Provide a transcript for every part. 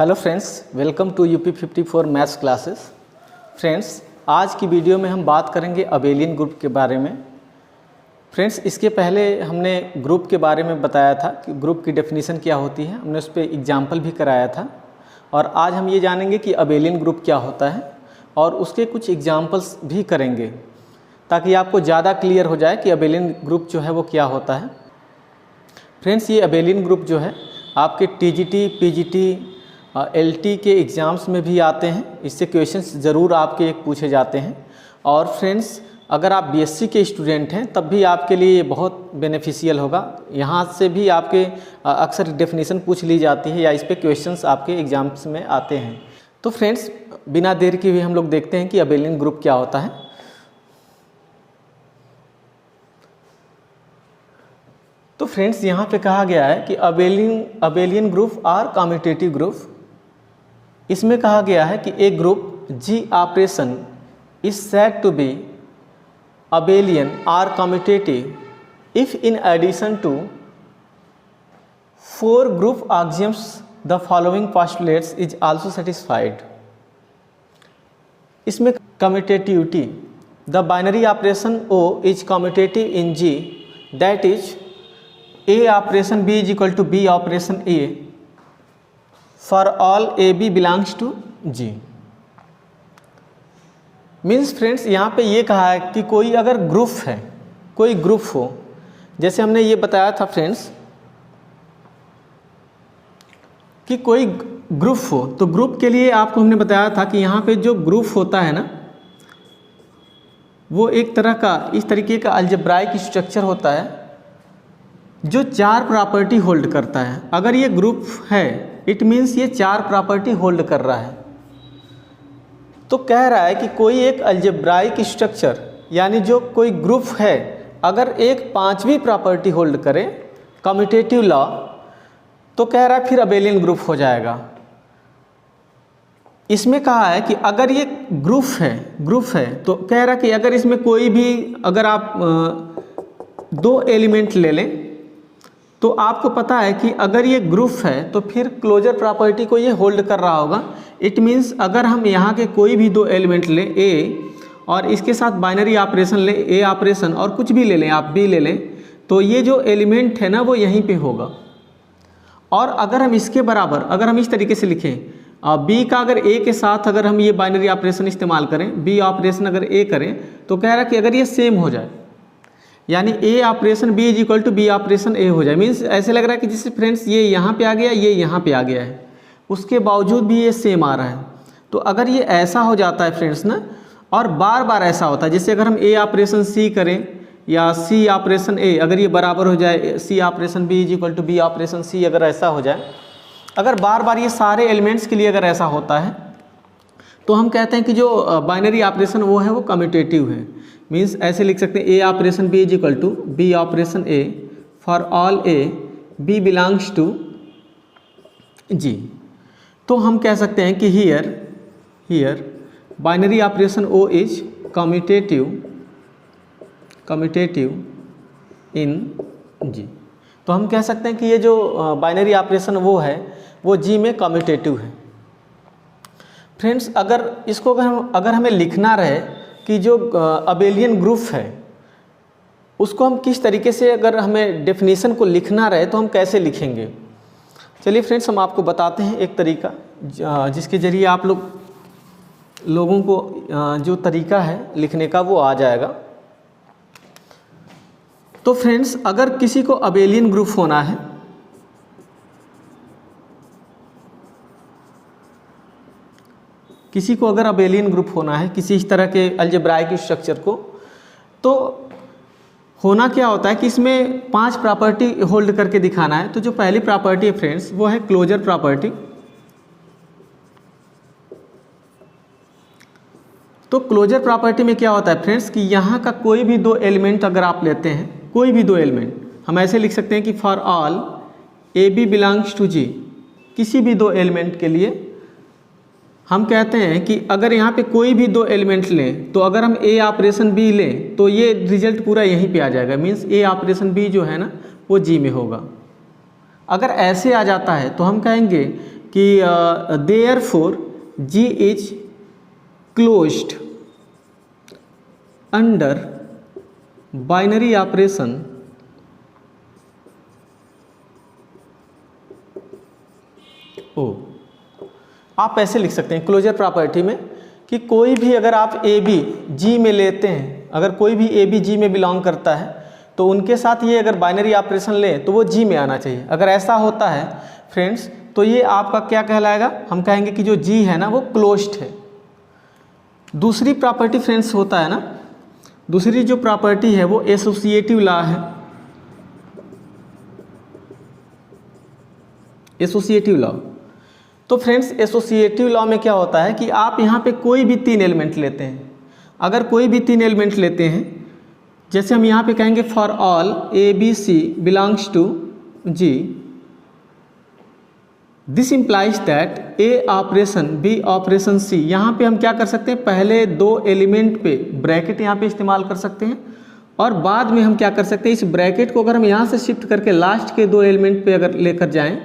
Hello friends, welcome to UP 54 maths classes. Friends, आज की video में हम बात करेंगे अबेलियन ग्रुप के बारे में। फ्रेंड्स, इसके पहले हमने ग्रुप के बारे में बताया था कि ग्रुप की डेफिनेशन क्या होती है, हमने उस पर एग्जाम्पल भी कराया था। और आज हम ये जानेंगे कि अबेलियन ग्रुप क्या होता है और उसके कुछ एग्जाम्पल्स भी करेंगे ताकि आपको ज़्यादा क्लियर हो जाए कि अबेलियन ग्रुप जो है वो क्या होता है। फ्रेंड्स, ये अबेलियन ग्रुप जो है आपके टीजीटी, पीजीटी, एलटी के एग्ज़ाम्स में भी आते हैं। इससे क्वेश्चंस ज़रूर आपके एक पूछे जाते हैं। और फ्रेंड्स, अगर आप बीएससी के स्टूडेंट हैं तब भी आपके लिए ये बहुत बेनिफिशियल होगा। यहाँ से भी आपके अक्सर डेफिनेशन पूछ ली जाती है या इस पे क्वेश्चंस आपके एग्ज़ाम्स में आते हैं। तो फ्रेंड्स, बिना देर के हुए हम लोग देखते हैं कि अबेलियन ग्रुप क्या होता है। तो फ्रेंड्स, यहाँ पे कहा गया है कि abelian group or commutative group. इसमें कहा गया है कि एक group G operation is said to be abelian or commutative if in addition to 4 group axioms the following postulates is also satisfied. इसमें commutativity, the binary operation O is commutative in G, that is A operation B is equal to B operation A for all A B belongs to G। Means friends, यहाँ पे ये कहा है कि कोई अगर group है, कोई ग्रुप हो, जैसे हमने ये बताया था फ्रेंड्स कि कोई ग्रुप हो, तो ग्रुप के लिए आपको हमने बताया था कि यहाँ पे जो ग्रुप होता है ना, वो एक तरह का इस तरीके का अलजेब्राइक स्ट्रक्चर होता है जो 4 प्रॉपर्टी होल्ड करता है। अगर ये ग्रुप है इट मीन्स ये 4 प्रॉपर्टी होल्ड कर रहा है। तो कह रहा है कि कोई एक अलजेब्राइक स्ट्रक्चर यानी जो कोई ग्रुप है अगर एक 5वीं प्रॉपर्टी होल्ड करे, कम्यूटेटिव लॉ, तो कह रहा है फिर अबेलियन ग्रुप हो जाएगा। इसमें कहा है कि अगर ये ग्रुप है तो कह रहा है कि अगर इसमें कोई भी अगर आप 2 एलिमेंट ले लें तो आपको पता है कि अगर ये ग्रुप है तो फिर क्लोजर प्रॉपर्टी को ये होल्ड कर रहा होगा। इट मीन्स अगर हम यहाँ के कोई भी 2 एलिमेंट लें ए और इसके साथ बाइनरी ऑपरेशन लें ए ऑपरेशन और कुछ भी ले लें, आप बी ले लें, तो ये जो एलिमेंट है ना वो यहीं पे होगा। और अगर हम इसके बराबर अगर हम इस तरीके से लिखें बी का अगर ए के साथ अगर हम ये बाइनरी ऑपरेशन इस्तेमाल करें, बी ऑपरेशन अगर ए करें, तो कह रहा है कि अगर ये सेम हो जाए यानी A operation B is equal to B operation A हो जाए। मीन्स ऐसे लग रहा है कि जिससे फ्रेंड्स ये यहाँ पे आ गया, ये यहाँ पे आ गया है, उसके बावजूद भी ये सेम आ रहा है। तो अगर ये ऐसा हो जाता है फ्रेंड्स ना, और बार बार ऐसा होता है, जैसे अगर हम ए ऑपरेशन सी करें या सी ऑपरेशन ए, अगर ये बराबर हो जाए C operation B is equal to B operation C, अगर ऐसा हो जाए, अगर बार बार ये सारे एलिमेंट्स के लिए अगर ऐसा होता है तो हम कहते हैं कि जो बाइनरी ऑपरेशन वो है वो कम्यूटेटिव है। मीन्स ऐसे लिख सकते हैं A operation B is equal to B operation A for all A B belongs to G. तो हम कह सकते हैं कि here binary operation O is commutative in G. तो हम कह सकते हैं कि ये जो बाइनरी ऑपरेशन वो है वो जी में कम्यूटेटिव है। फ्रेंड्स, अगर इसको अगर हमें लिखना रहे कि जो अबेलियन ग्रुप है उसको हम किस तरीके से, अगर हमें डेफिनेशन को लिखना रहे तो हम कैसे लिखेंगे। चलिए फ्रेंड्स, हम आपको बताते हैं एक तरीका जिसके ज़रिए आप लोगों को जो तरीका है लिखने का वो आ जाएगा। तो फ्रेंड्स, अगर किसी को अबेलियन ग्रुप होना है, किसी को अगर अबेलियन ग्रुप होना है किसी इस तरह के अलजेब्राइक स्ट्रक्चर को, तो होना क्या होता है कि इसमें 5 प्रॉपर्टी होल्ड करके दिखाना है। तो जो पहली प्रॉपर्टी है फ्रेंड्स वो है क्लोजर प्रॉपर्टी। तो क्लोजर प्रॉपर्टी में क्या होता है फ्रेंड्स कि यहाँ का कोई भी 2 एलिमेंट अगर आप लेते हैं, कोई भी 2 एलिमेंट, हम ऐसे लिख सकते हैं कि for all A B belongs to G, किसी भी 2 एलिमेंट के लिए हम कहते हैं कि अगर यहाँ पे कोई भी 2 एलिमेंट लें तो अगर हम ए ऑपरेशन बी लें तो ये रिजल्ट पूरा यहीं पे आ जाएगा। मीन्स ए ऑपरेशन बी जो है ना वो जी में होगा। अगर ऐसे आ जाता है तो हम कहेंगे कि therefore G is closed under binary operation O. आप ऐसे लिख सकते हैं क्लोजर प्रॉपर्टी में कि कोई भी अगर आप ए बी जी में लेते हैं, अगर कोई भी ए बी जी में बिलोंग करता है तो उनके साथ ये अगर बाइनरी ऑपरेशन लें तो वो जी में आना चाहिए। अगर ऐसा होता है फ्रेंड्स तो ये आपका क्या कहलाएगा, हम कहेंगे कि जो जी है ना वो क्लोज्ड है। दूसरी प्रॉपर्टी फ्रेंड्स होता है ना, दूसरी जो प्रॉपर्टी है वो एसोसिएटिव लॉ है। एसोसिएटिव लॉ, तो फ्रेंड्स एसोसिएटिव लॉ में क्या होता है कि आप यहाँ पे कोई भी 3 एलिमेंट लेते हैं, अगर कोई भी 3 एलिमेंट लेते हैं, जैसे हम यहाँ पे कहेंगे for all A B C belongs to G, this implies that A operation B operation C. यहाँ पे हम क्या कर सकते हैं, पहले 2 एलिमेंट पे ब्रैकेट यहाँ पे इस्तेमाल कर सकते हैं और बाद में हम क्या कर सकते हैं, इस ब्रैकेट को अगर हम यहाँ से शिफ्ट करके लास्ट के 2 एलिमेंट पे अगर लेकर जाएं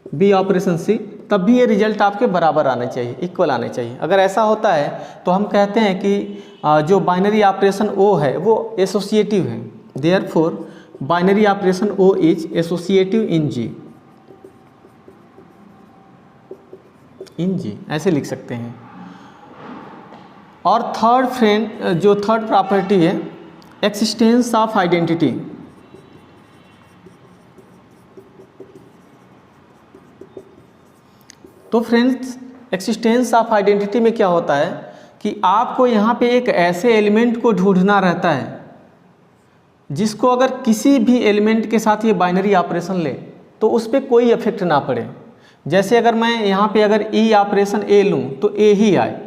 बी ऑपरेशन सी, तब भी ये रिजल्ट आपके बराबर आने चाहिए, इक्वल आने चाहिए। अगर ऐसा होता है तो हम कहते हैं कि जो बाइनरी ऑपरेशन ओ है वो एसोसिएटिव है। Therefore binary operation O is associative in G, in G ऐसे लिख सकते हैं। और थर्ड प्रॉपर्टी है एक्सिस्टेंस ऑफ आइडेंटिटी। तो फ्रेंड्स एक्सिस्टेंस ऑफ आइडेंटिटी में क्या होता है कि आपको यहाँ पे एक ऐसे एलिमेंट को ढूंढना रहता है जिसको अगर किसी भी एलिमेंट के साथ ये बाइनरी ऑपरेशन ले तो उस पर कोई इफेक्ट ना पड़े। जैसे अगर मैं यहाँ पे अगर ई ऑपरेशन ए लूँ तो ए ही आए,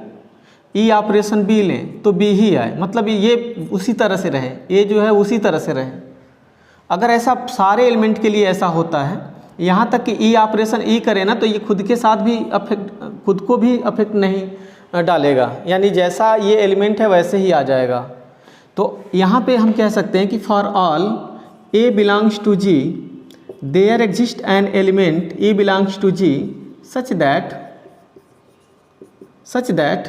ई ऑपरेशन बी लें तो बी ही आए, मतलब ये उसी तरह से रहे, ए जो है उसी तरह से रहे। अगर ऐसा सारे एलिमेंट के लिए ऐसा होता है, यहाँ तक कि ई ऑपरेशन ई करे ना तो ये खुद के साथ भी खुद को भी अफेक्ट नहीं डालेगा, यानी जैसा ये एलिमेंट है वैसे ही आ जाएगा। तो यहाँ पे हम कह सकते हैं कि for all A belongs to G there exist an element E belongs to G such that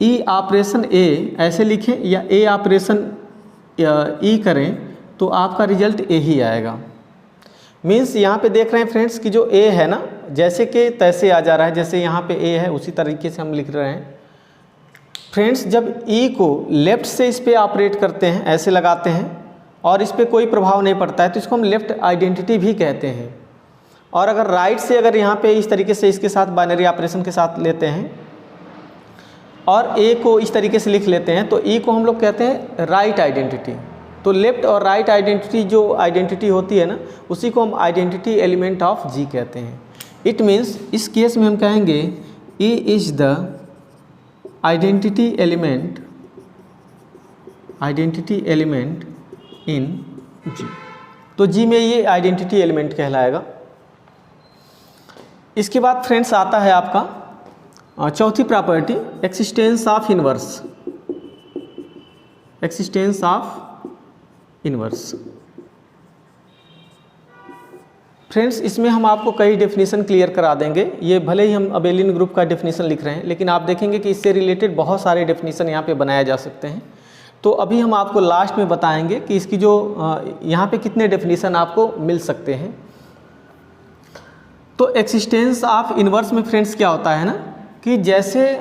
E operation A ऐसे लिखें या ए ऑपरेशन ई करें तो आपका रिजल्ट ए ही आएगा। मीन्स यहाँ पे देख रहे हैं फ्रेंड्स कि जो ए है ना जैसे कि तैसे आ जा रहा है, जैसे यहाँ पे ए है उसी तरीके से हम लिख रहे हैं। फ्रेंड्स जब ई को लेफ़्ट से इस पर ऑपरेट करते हैं, ऐसे लगाते हैं और इस पर कोई प्रभाव नहीं पड़ता है तो इसको हम लेफ़्ट आइडेंटिटी भी कहते हैं। और अगर राइट से अगर यहाँ पे इस तरीके से इसके साथ बाइनरी ऑपरेशन के साथ लेते हैं और ए को इस तरीके से लिख लेते हैं तो ई को हम लोग कहते हैं राइट आइडेंटिटी। तो लेफ़्ट और राइट आइडेंटिटी जो आइडेंटिटी होती है ना उसी को हम आइडेंटिटी एलिमेंट ऑफ जी कहते हैं। इट मीन्स इस केस में हम कहेंगे E is the identity element in G. तो जी में ये आइडेंटिटी एलिमेंट कहलाएगा। इसके बाद फ्रेंड्स आता है आपका चौथी property existence of inverse. Existence of inverse friends इसमें हम आपको कई डेफिनेशन क्लियर करा देंगे। ये भले ही हम अबेलियन ग्रुप का डेफिनेशन लिख रहे हैं लेकिन आप देखेंगे कि इससे रिलेटेड बहुत सारे डेफिनेशन यहाँ पे बनाया जा सकते हैं। तो अभी हम आपको लास्ट में बताएंगे कि इसकी जो यहाँ पे कितने डेफिनेशन आपको मिल सकते हैं। तो एक्सिस्टेंस ऑफ इनवर्स में फ्रेंड्स क्या होता है ना कि जैसे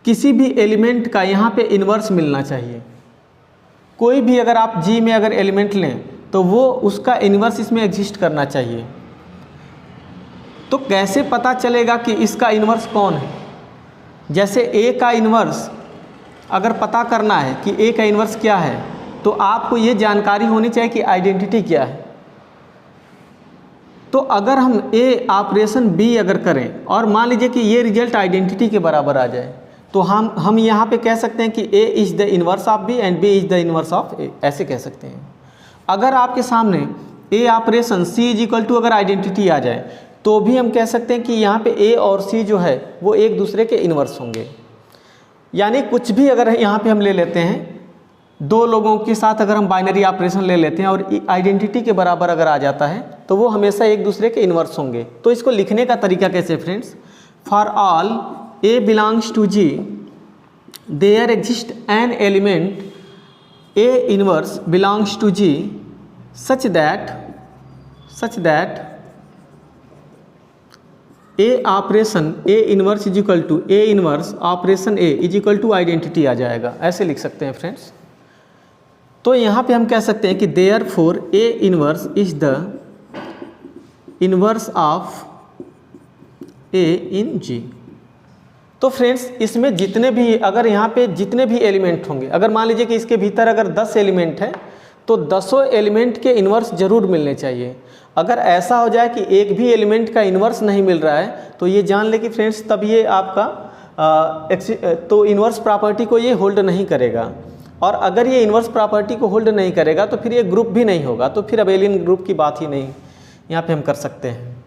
किसी भी एलिमेंट का यहाँ पे इनवर्स मिलना चाहिए। कोई भी अगर आप जी में अगर एलिमेंट लें तो वो उसका इन्वर्स इसमें एग्जिस्ट करना चाहिए। तो कैसे पता चलेगा कि इसका इन्वर्स कौन है? जैसे ए का इन्वर्स अगर पता करना है कि ए का इन्वर्स क्या है तो आपको ये जानकारी होनी चाहिए कि आइडेंटिटी क्या है। तो अगर हम ए ऑपरेशन बी अगर करें और मान लीजिए कि ये रिजल्ट आइडेंटिटी के बराबर आ जाए तो हम यहाँ पे कह सकते हैं कि A is the inverse of B and B is the inverse of A, ऐसे कह सकते हैं। अगर आपके सामने A operation C is equal to अगर आइडेंटिटी आ जाए तो भी हम कह सकते हैं कि यहाँ पे ए और सी जो है वो एक दूसरे के इन्वर्स होंगे। यानी कुछ भी अगर यहाँ पे हम ले लेते हैं दो लोगों के साथ अगर हम बाइनरी ऑपरेशन ले लेते हैं और आइडेंटिटी के बराबर अगर आ जाता है तो वो हमेशा एक दूसरे के इन्वर्स होंगे। तो इसको लिखने का तरीका कैसे friends, for all A belongs to G there exist an element A inverse belongs to G such that A operation A inverse is equal to A inverse operation A is equal to identity आ जाएगा। ऐसे लिख सकते हैं friends. तो यहाँ पे हम कह सकते हैं कि therefore A inverse is the inverse of A in G. तो फ्रेंड्स इसमें जितने भी, अगर यहाँ पे जितने भी एलिमेंट होंगे, अगर मान लीजिए कि इसके भीतर अगर 10 एलिमेंट है तो 10 एलिमेंट के इन्वर्स जरूर मिलने चाहिए। अगर ऐसा हो जाए कि एक भी एलिमेंट का इन्वर्स नहीं मिल रहा है तो ये जान ले कि फ्रेंड्स तब ये आपका तो इन्वर्स प्रॉपर्टी को ये होल्ड नहीं करेगा। और अगर ये इन्वर्स प्रॉपर्टी को होल्ड नहीं करेगा तो फिर ये ग्रुप भी नहीं होगा, तो फिर अबेलियन ग्रुप की बात ही नहीं यहाँ पे हम कर सकते हैं।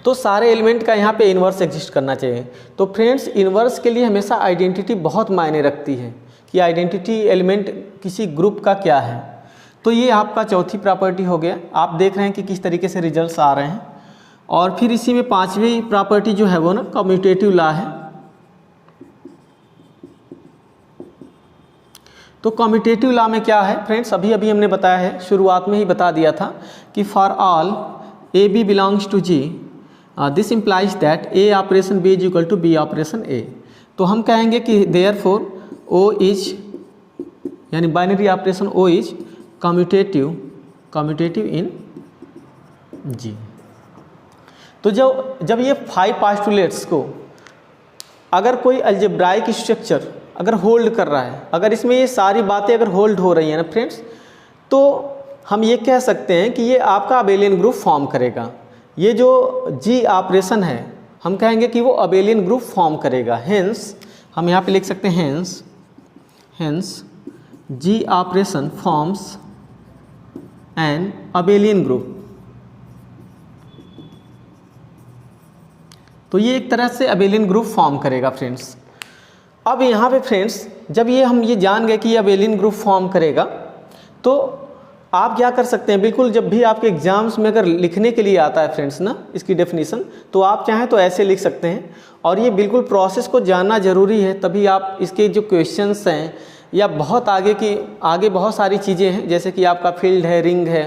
तो सारे एलिमेंट का यहाँ पे इन्वर्स एग्जिस्ट करना चाहिए। तो फ्रेंड्स इन्वर्स के लिए हमेशा आइडेंटिटी बहुत मायने रखती है कि आइडेंटिटी एलिमेंट किसी ग्रुप का क्या है। तो ये आपका चौथी प्रॉपर्टी हो गया। आप देख रहे हैं कि किस तरीके से रिजल्ट्स आ रहे हैं। और फिर इसी में पांचवी प्रॉपर्टी जो है वो ना कम्यूटेटिव लॉ है। तो कम्यूटेटिव लॉ में क्या है फ्रेंड्स, अभी अभी हमने बताया है, शुरुआत में ही बता दिया था कि for all A B belongs to G this implies that A operation B is equal to B operation A. तो हम कहेंगे कि देयर फोर ओ इज, यानी binary operation O is commutative in G. तो जब ये 5 पोस्टुलेट्स को अगर कोई अलजेब्राइक स्ट्रक्चर अगर होल्ड कर रहा है, अगर इसमें ये सारी बातें अगर होल्ड हो रही हैं ना फ्रेंड्स, तो हम ये कह सकते हैं कि ये आपका अबेलियन ग्रुप फॉर्म करेगा। ये जो जी ऑपरेशन है हम कहेंगे कि वो अबेलियन ग्रुप फॉर्म करेगा। हेंस हम यहाँ पे लिख सकते हैं hence G operation forms an abelian group. तो ये एक तरह से अबेलियन ग्रुप फॉर्म करेगा फ्रेंड्स। अब यहाँ पे फ्रेंड्स जब हम ये जान गए कि ये अबेलियन ग्रुप फॉर्म करेगा तो आप क्या कर सकते हैं, बिल्कुल जब भी आपके एग्जाम्स में अगर लिखने के लिए आता है फ्रेंड्स ना इसकी डेफिनेशन, तो आप चाहें तो ऐसे लिख सकते हैं। और ये बिल्कुल प्रोसेस को जानना ज़रूरी है, तभी आप इसके जो क्वेश्चंस हैं या बहुत आगे बहुत सारी चीज़ें हैं, जैसे कि आपका फील्ड है, रिंग है,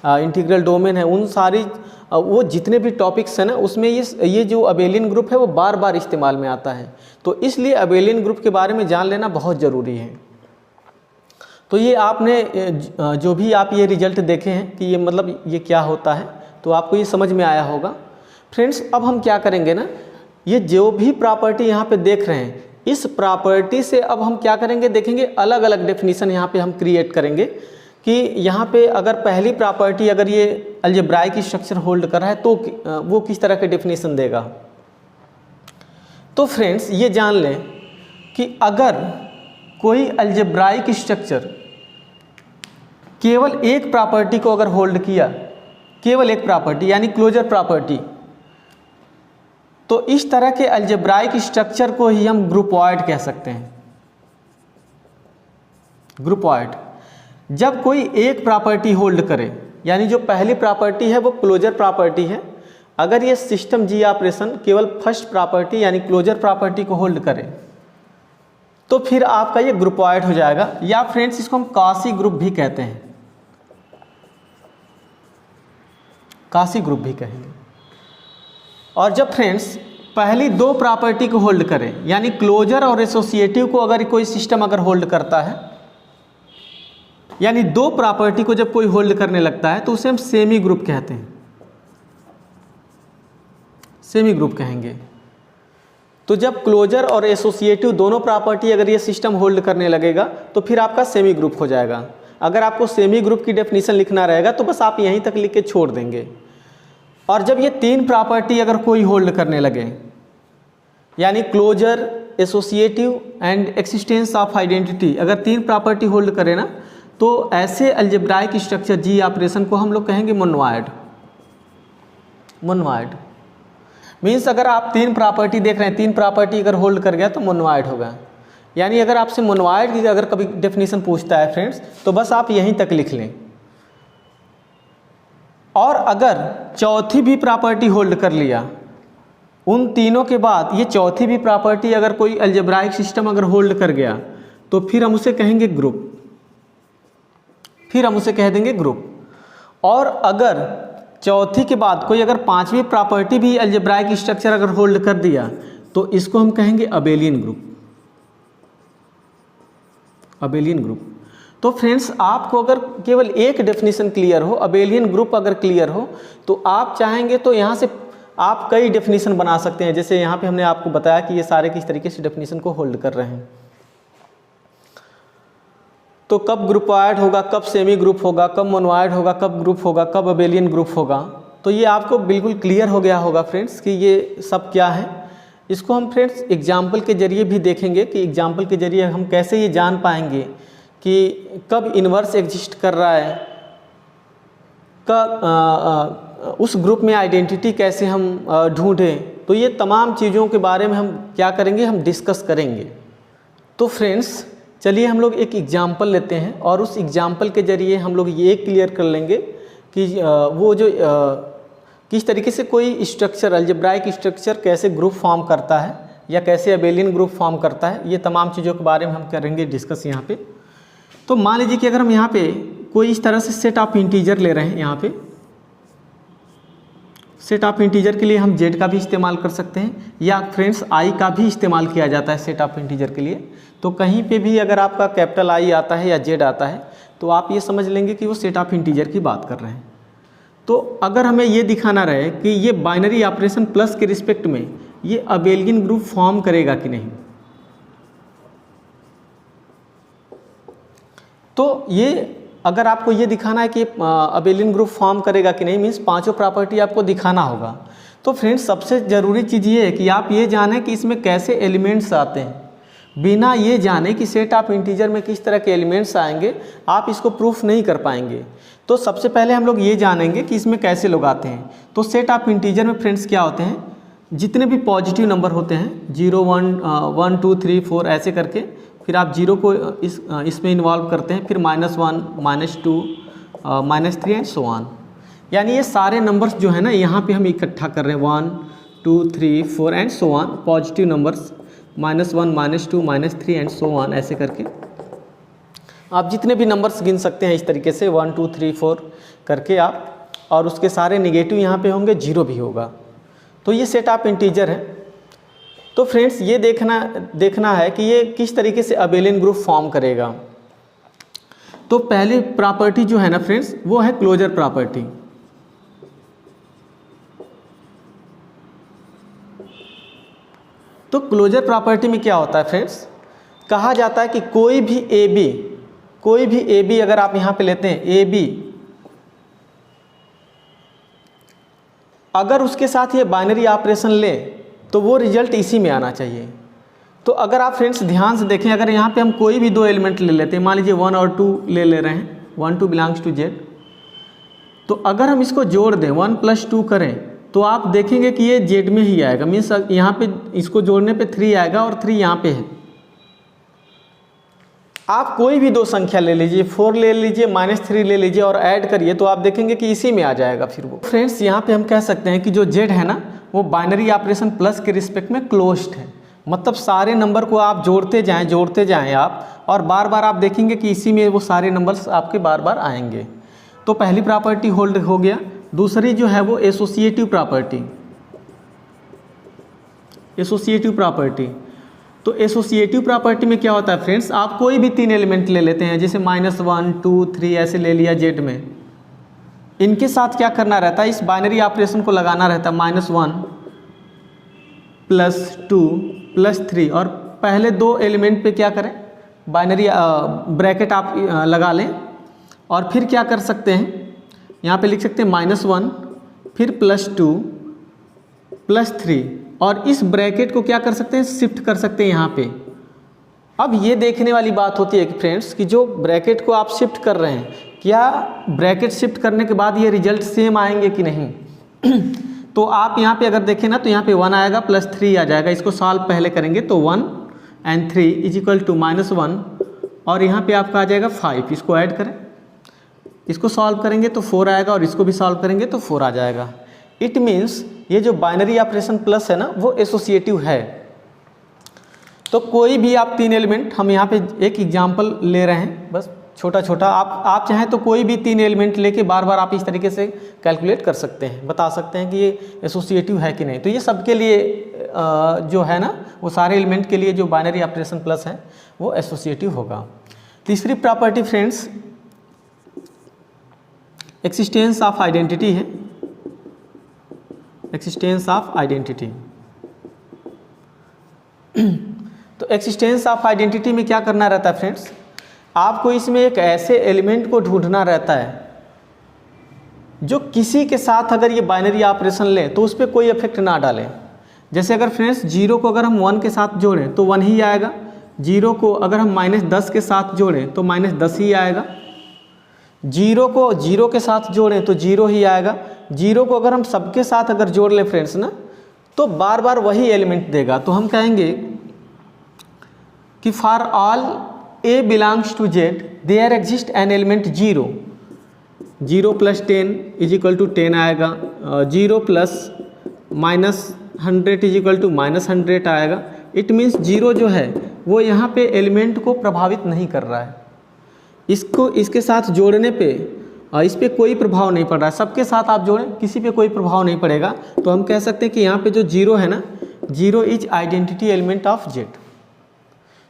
इंटीग्रल डोमेन है, उन सारी वो जितने भी टॉपिक्स हैं ना उसमें ये जो अबेलियन ग्रुप है वो बार बार इस्तेमाल में आता है। तो इसलिए अबेलियन ग्रुप के बारे में जान लेना बहुत ज़रूरी है। तो ये आपने जो भी आप ये रिजल्ट देखे हैं कि ये मतलब ये क्या होता है, तो आपको ये समझ में आया होगा फ्रेंड्स। अब हम क्या करेंगे ना, ये जो भी प्रॉपर्टी यहाँ पे देख रहे हैं इस प्रॉपर्टी से अब हम क्या करेंगे, देखेंगे अलग अलग डेफिनेशन यहाँ पे हम क्रिएट करेंगे कि यहाँ पे अगर पहली प्रॉपर्टी अगर ये अलजेब्राइक स्ट्रक्चर होल्ड कर रहा है तो वो किस तरह के डेफिनेशन देगा। तो फ्रेंड्स ये जान लें कि अगर कोई अलजेब्राइक स्ट्रक्चर केवल एक प्रॉपर्टी को अगर होल्ड किया, केवल एक प्रॉपर्टी यानी क्लोजर प्रॉपर्टी, तो इस तरह के अलजेब्राइक स्ट्रक्चर को ही हम ग्रुपॉइड कह सकते हैं। ग्रुपॉइड जब कोई एक प्रॉपर्टी होल्ड करे, यानी जो पहली प्रॉपर्टी है वो क्लोजर प्रॉपर्टी है, अगर ये सिस्टम जी ऑपरेशन केवल फर्स्ट प्रॉपर्टी यानी क्लोजर प्रॉपर्टी को होल्ड करे तो फिर आपका ये ग्रुपॉइड हो जाएगा, या फ्रेंड्स इसको हम कॉसी ग्रुप भी कहते हैं, कॉसी ग्रुप भी कहेंगे। और जब फ्रेंड्स पहली दो प्रॉपर्टी को होल्ड करें, यानी क्लोजर और एसोसिएटिव को अगर कोई सिस्टम अगर होल्ड करता है, यानी दो प्रॉपर्टी को जब कोई होल्ड करने लगता है तो उसे हम सेमी ग्रुप कहते हैं, सेमी ग्रुप कहेंगे। तो जब क्लोजर और एसोसिएटिव दोनों प्रॉपर्टी अगर ये सिस्टम होल्ड करने लगेगा तो फिर आपका सेमी ग्रुप हो जाएगा। अगर आपको सेमी ग्रुप की डेफिनेशन लिखना रहेगा तो बस आप यहीं तक लिख के छोड़ देंगे। और जब ये तीन प्रॉपर्टी अगर कोई होल्ड करने लगे, यानी closure, associative and existence of identity, अगर तीन प्रॉपर्टी होल्ड करें ना तो ऐसे अलजेब्राइक स्ट्रक्चर जी ऑपरेशन को हम लोग कहेंगे मोनोइड। मोनोइड मीन्स अगर आप तीन प्रॉपर्टी देख रहे हैं, तीन प्रॉपर्टी अगर होल्ड कर गया तो मोनोइड होगा। यानी अगर आपसे मोनोइड की अगर कभी डेफिनेशन पूछता है फ्रेंड्स, तो बस आप यहीं तक लिख लें। और अगर चौथी भी प्रॉपर्टी होल्ड कर लिया, उन तीनों के बाद ये चौथी भी प्रॉपर्टी अगर कोई अलजेब्राइक सिस्टम अगर होल्ड कर गया, तो फिर हम उसे कहेंगे ग्रुप, फिर हम उसे कह देंगे ग्रुप। और अगर चौथी के बाद कोई अगर पांचवी प्रॉपर्टी भी अलजेब्राइक स्ट्रक्चर अगर होल्ड कर दिया, तो इसको हम कहेंगे अबेलियन ग्रुप, अबेलियन ग्रुप। तो फ्रेंड्स, आपको अगर केवल एक डेफिनेशन क्लियर हो, अबेलियन ग्रुप अगर क्लियर हो, तो आप चाहेंगे तो यहाँ से आप कई डेफिनेशन बना सकते हैं। जैसे यहाँ पे हमने आपको बताया कि ये सारे किस तरीके से डेफिनेशन को होल्ड कर रहे हैं। तो कब ग्रुपॉइड होगा, कब सेमी ग्रुप होगा, कब मोनोइड होगा, कब ग्रुप होगा, कब अबेलियन ग्रुप होगा, तो ये आपको बिल्कुल क्लियर हो गया होगा फ्रेंड्स कि ये सब क्या है। इसको हम फ्रेंड्स एग्जाम्पल के जरिए भी देखेंगे कि एग्जाम्पल के जरिए हम कैसे ये जान पाएंगे कि कब इन्वर्स एग्जिस्ट कर रहा है, कब उस ग्रुप में आइडेंटिटी कैसे हम ढूंढें। तो ये तमाम चीज़ों के बारे में हम क्या करेंगे, हम डिस्कस करेंगे। तो फ्रेंड्स, चलिए हम लोग एक एग्जाम्पल लेते हैं और उस एग्जाम्पल के जरिए हम लोग ये क्लियर कर लेंगे कि वो जो किस तरीके से कोई स्ट्रक्चर, अलजेब्राइक स्ट्रक्चर कैसे ग्रुप फॉर्म करता है या कैसे अबेलियन ग्रुप फॉर्म करता है। ये तमाम चीज़ों के बारे में हम करेंगे डिस्कस यहाँ पे। तो मान लीजिए कि अगर हम यहाँ पे कोई इस तरह से सेट ऑफ इंटीजर ले रहे हैं, यहाँ पे सेट ऑफ इंटीजर के लिए हम जेड का भी इस्तेमाल कर सकते हैं या फ्रेंड्स आई का भी इस्तेमाल किया जाता है सेट ऑफ इंटीजर के लिए। तो कहीं पे भी अगर आपका कैपिटल आई आता है या जेड आता है, तो आप ये समझ लेंगे कि वो सेट ऑफ इंटीजर की बात कर रहे हैं। तो अगर हमें ये दिखाना रहे कि ये बाइनरी ऑपरेशन प्लस के रिस्पेक्ट में ये अबेलियन ग्रुप फॉर्म करेगा कि नहीं, तो ये अगर आपको ये दिखाना है कि अबेलियन ग्रुप फॉर्म करेगा कि नहीं, मीन्स पांचों प्रॉपर्टी आपको दिखाना होगा। तो फ्रेंड्स, सबसे ज़रूरी चीज़ ये है कि आप ये जानें कि इसमें कैसे एलिमेंट्स आते हैं। बिना ये जाने कि सेट ऑफ इंटीजर में किस तरह के एलिमेंट्स आएंगे, आप इसको प्रूफ नहीं कर पाएंगे। तो सबसे पहले हम लोग ये जानेंगे कि इसमें कैसे लोग आते हैं। तो सेट ऑफ इंटीजर में फ्रेंड्स क्या होते हैं, जितने भी पॉजिटिव नंबर होते हैं 0 1 2 3 4 ऐसे करके, फिर आप 0 को इसमें इन्वॉल्व करते हैं, फिर -1 -2 -3 एंड सो ऑन। यानी ये सारे नंबर्स जो है ना, यहाँ पे हम इकट्ठा कर रहे हैं 1 2 3 4 and so on, positive numbers -1 -2 -3 and so on ऐसे करके आप जितने भी नंबर्स गिन सकते हैं इस तरीके से 1 2 3 4 करके आप, और उसके सारे निगेटिव यहाँ पे होंगे, 0 भी होगा। तो ये सेट ऑफ इंटीजर है। तो फ्रेंड्स, ये देखना है कि ये किस तरीके से अबेलियन ग्रुप फॉर्म करेगा। तो पहली प्रॉपर्टी जो है ना फ्रेंड्स, वो है क्लोजर प्रॉपर्टी। तो क्लोजर प्रॉपर्टी में क्या होता है फ्रेंड्स, कहा जाता है कि कोई भी ए बी अगर आप यहाँ पे लेते हैं ए बी, अगर उसके साथ ये बाइनरी ऑपरेशन ले तो वो रिजल्ट इसी में आना चाहिए। तो अगर आप फ्रेंड्स ध्यान से देखें, अगर यहाँ पे हम कोई भी दो एलिमेंट ले लेते हैं, मान लीजिए 1 और 2 ले रहे हैं, 1 2 बिलोंग्स टू जेड, तो अगर हम इसको जोड़ दें 1 + 2 करें, तो आप देखेंगे कि ये जेड में ही आएगा। मीन्स यहाँ पे इसको जोड़ने पे 3 आएगा और 3 यहाँ पे है। आप कोई भी दो संख्या ले लीजिए, 4 ले लीजिए, -3 ले लीजिए और ऐड करिए, तो आप देखेंगे कि इसी में आ जाएगा फिर वो। फ्रेंड्स, यहाँ पे हम कह सकते हैं कि जो जेड है ना, वो बाइनरी ऑपरेशन प्लस के रिस्पेक्ट में क्लोज्ड है। मतलब सारे नंबर को आप जोड़ते जाएं आप, और बार बार आप देखेंगे कि इसी में वो सारे नंबर्स आपके बार बार आएंगे। तो पहली प्रॉपर्टी होल्ड हो गया। दूसरी जो है वो एसोसिएटिव प्रॉपर्टी। तो एसोसिएटिव प्रॉपर्टी में क्या होता है फ्रेंड्स, आप कोई भी 3 एलिमेंट ले लेते हैं, जैसे -1 2 3 ऐसे ले लिया जेड में। इनके साथ क्या करना रहता है, इस बाइनरी ऑपरेशन को लगाना रहता है, -1 +2 +3, और पहले 2 एलिमेंट पे क्या करें, बाइनरी ब्रैकेट आप लगा लें, और फिर क्या कर सकते हैं, यहाँ पे लिख सकते हैं -1 फिर +2 +3, और इस ब्रैकेट को क्या कर सकते हैं, शिफ्ट कर सकते हैं यहाँ पे। अब ये देखने वाली बात होती है कि फ्रेंड्स, कि जो ब्रैकेट को आप शिफ्ट कर रहे हैं, क्या ब्रैकेट शिफ्ट करने के बाद ये रिजल्ट सेम आएंगे कि नहीं। तो आप यहाँ पे अगर देखें ना, तो यहाँ पे 1 आएगा +3 आ जाएगा। इसको सॉल्व पहले करेंगे तो 1 एंड 3 इज इक्वल टू -1 और यहाँ पे आपका आ जाएगा 5। इसको ऐड करें, इसको सॉल्व करेंगे तो 4 आएगा और इसको भी सॉल्व करेंगे तो 4 आ जाएगा। इट मीन्स ये जो बाइनरी ऑपरेशन प्लस है ना वो एसोसिएटिव है। तो कोई भी आप 3 एलिमेंट, हम यहाँ पे एक एग्जांपल ले रहे हैं बस छोटा छोटा, आप चाहें तो कोई भी 3 एलिमेंट लेके बार बार आप इस तरीके से कैलकुलेट कर सकते हैं, बता सकते हैं कि ये एसोसिएटिव है कि नहीं। तो ये सबके लिए जो है ना वो सारे एलिमेंट के लिए जो बाइनरी ऑपरेशन प्लस है वो एसोसिएटिव होगा। तीसरी property friends existence of identity है। एक्सिस्टेंस ऑफ आइडेंटिटी तो एक्सिस्टेंस ऑफ आइडेंटिटी में क्या करना रहता है फ्रेंड्स, आपको इसमें एक ऐसे एलिमेंट को ढूंढना रहता है जो किसी के साथ अगर ये बाइनरी ऑपरेशन ले तो उस पर कोई इफेक्ट ना डाले। जैसे अगर फ्रेंड्स 0 को अगर हम 1 के साथ जोड़ें तो 1 ही आएगा, 0 को अगर हम -10 के साथ जोड़ें तो -10 ही आएगा, 0 को 0 के साथ जोड़ें तो 0 ही आएगा, 0 को अगर हम सबके साथ अगर जोड़ लें फ्रेंड्स ना तो बार बार वही एलिमेंट देगा। तो हम कहेंगे कि for all A belongs to Z there exist an element 0, 0 + 10 = 10 आएगा, 0 + -100 = -100 आएगा। इट मीन्स 0 जो है वो यहाँ पे एलिमेंट को प्रभावित नहीं कर रहा है, इसको इसके साथ जोड़ने पे इस पर कोई प्रभाव नहीं पड़ रहा है। सबके साथ आप जोड़ें किसी पे कोई प्रभाव नहीं पड़ेगा। तो हम कह सकते हैं कि यहाँ पे जो 0 है ना, 0 is identity element of Z।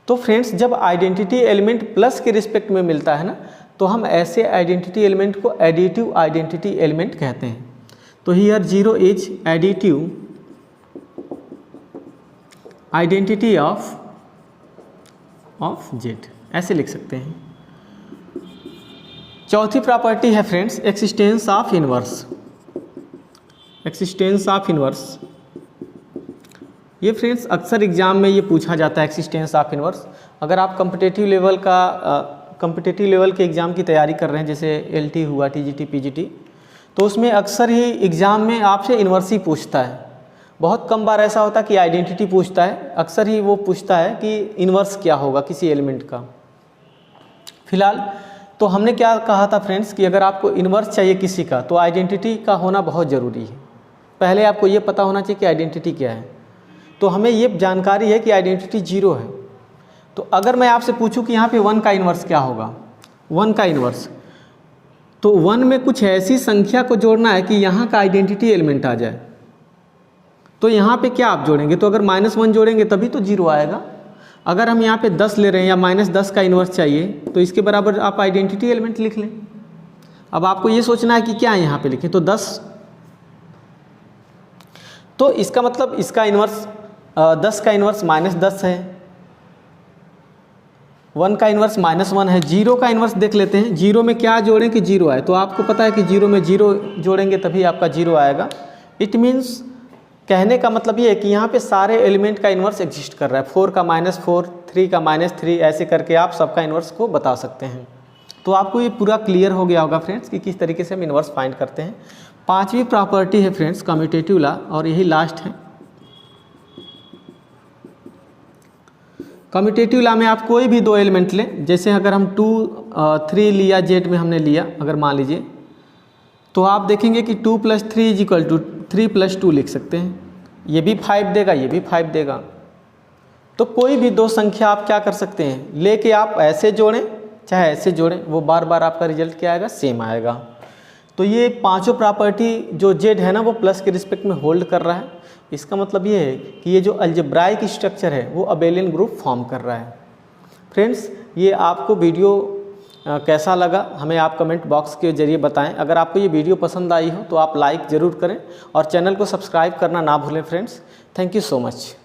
तो फ्रेंड्स जब आइडेंटिटी एलिमेंट प्लस के रिस्पेक्ट में मिलता है ना तो हम ऐसे आइडेंटिटी एलिमेंट को एडिटिव आइडेंटिटी एलिमेंट कहते हैं। तो here 0 is additive identity of Z, ऐसे लिख सकते हैं। चौथी प्रॉपर्टी है friends existence of inverse. Existence of inverse ये फ्रेंड्स अक्सर एग्जाम में ये पूछा जाता है एक्सिस्टेंस ऑफ इनवर्स। अगर आप कॉम्पिटिटिव लेवल के एग्ज़ाम की तैयारी कर रहे हैं जैसे LT हुआ, TGT, PGT, तो उसमें अक्सर ही एग्ज़ाम में आपसे इनवर्स ही पूछता है। बहुत कम बार ऐसा होता है कि आइडेंटिटी पूछता है, अक्सर ही वो पूछता है कि इनवर्स क्या होगा किसी एलिमेंट का। फिलहाल तो हमने क्या कहा था फ्रेंड्स कि अगर आपको इनवर्स चाहिए किसी का तो आइडेंटिटी का होना बहुत ज़रूरी है। पहले आपको ये पता होना चाहिए कि आइडेंटिटी क्या है। तो हमें ये जानकारी है कि आइडेंटिटी 0 है। तो अगर मैं आपसे पूछूं कि यहाँ पे 1 का इन्वर्स क्या होगा, 1 का इन्वर्स, तो 1 में कुछ ऐसी संख्या को जोड़ना है कि यहाँ का आइडेंटिटी एलिमेंट आ जाए। तो यहाँ पे क्या आप जोड़ेंगे, तो अगर -1 जोड़ेंगे तभी तो 0 आएगा। अगर हम यहाँ पे 10 ले रहे हैं या -10 का इन्वर्स चाहिए तो इसके बराबर आप आइडेंटिटी एलिमेंट लिख लें। अब आपको ये सोचना है कि क्या यहाँ पे लिखें, तो 10, तो इसका मतलब इसका इन्वर्स 10 का इन्वर्स -10 है, 1 का इन्वर्स -1 है, 0 का इन्वर्स देख लेते हैं। 0 में क्या जोड़ें कि 0 आए, तो आपको पता है कि 0 में 0 जोड़ेंगे तभी आपका 0 आएगा। इट मीन्स कहने का मतलब ये है कि यहाँ पे सारे एलिमेंट का इन्वर्स एग्जिस्ट कर रहा है। 4 का -4, 3 का -3, ऐसे करके आप सबका इन्वर्स को बता सकते हैं। तो आपको ये पूरा क्लियर हो गया होगा फ्रेंड्स कि किस तरीके से हम इन्वर्स फाइंड करते हैं। पांचवी प्रॉपर्टी है फ्रेंड्स कम्यूटेटिव लॉ, और यही लास्ट है। कम्यूटेटिव लॉ में आप कोई भी 2 एलिमेंट लें, जैसे अगर हम 2, 3 लिया, Z में हमने लिया अगर मान लीजिए, तो आप देखेंगे कि 2 + 3 = 3 + 2 लिख सकते हैं। ये भी 5 देगा, ये भी 5 देगा। तो कोई भी 2 संख्या आप क्या कर सकते हैं, लेके आप ऐसे जोड़ें चाहे ऐसे जोड़ें, वो बार बार आपका रिजल्ट क्या आएगा, सेम आएगा। तो ये पांचों प्रॉपर्टी जो Z है ना वो प्लस के रिस्पेक्ट में होल्ड कर रहा है। इसका मतलब ये है कि ये जो अलजेब्राइक स्ट्रक्चर है वो अबेलियन ग्रुप फॉर्म कर रहा है। फ्रेंड्स ये आपको वीडियो कैसा लगा हमें आप कमेंट बॉक्स के जरिए बताएं। अगर आपको ये वीडियो पसंद आई हो तो आप लाइक ज़रूर करें और चैनल को सब्सक्राइब करना ना भूलें friends. Thank you so much.